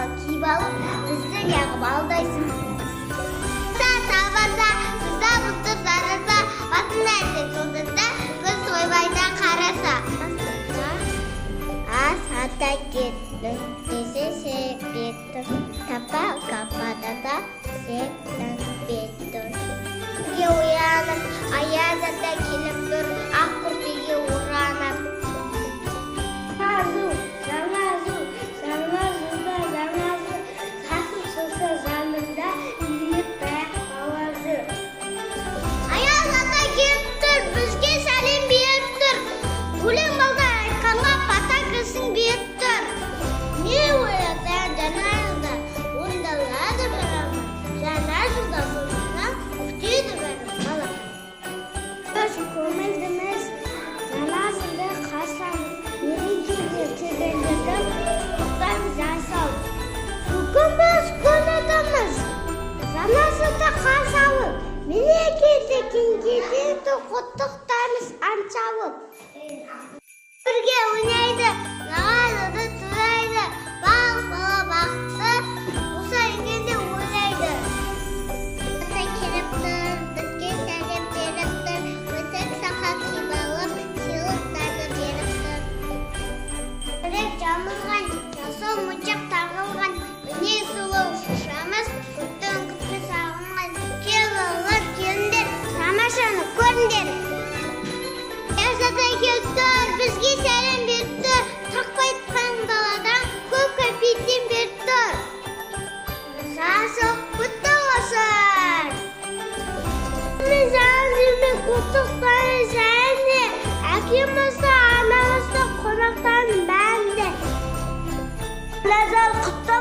сақал киіп алып, бізді неғып алдайсың? Табанда, қызда бұлты зараса, басында әтек жұлдызда, көз ойбайда қараса. Ата кеттің, десе секреттің, тапа қапада да сектің беттің. Күнге оянып, аязада келіп тұр, ақ күртеге оранып. Жаңа жыл, қасым шылса жанында, үйіп бәк ауазы. Аязада келіп тұр, бізге сәлем беріп тұр, өлең балда айтқанға пата кірсін беріп тұр. Не ойлатайын жаңа жылда, ондалады барамын, жаңа жылда болмана күтеді бәрі бала. Өз көңілдіміз жаңа жылды қарсаңыз, мерекеге келгендерді құттықтаймыз жасалып. Бүгін біз күн адамыз, жаңа жылды қарсы алып, мерекеде кеңгедерді құттықтаймыз аншалып. Бірге ойнайды, жаңа жылды турайды, бала бақытты, болса екенде ойлайды. Ата келіп тұр, бізге сәлем беріп тұр, өтек сақал киіп алып, сыйлықтарды беріп тұр. Жүрек жамылған, жасыл мұншақ тағылған, міне сұлу шашамыз, күттің күтті сағынған, келіңдер, келіңдер, тамашаны көріңдер. Аяз ата келіп тұр, бізге сәлем беріп тұр, тақпайтқан даладан көп кәмпиттен беріп тұр. Жаңа жыл құтты болсын. Мен жаңа жылмен құттықтаймын және әкемізді, анамызды, қонақтарын бәрінде. Жаңа жыл құтты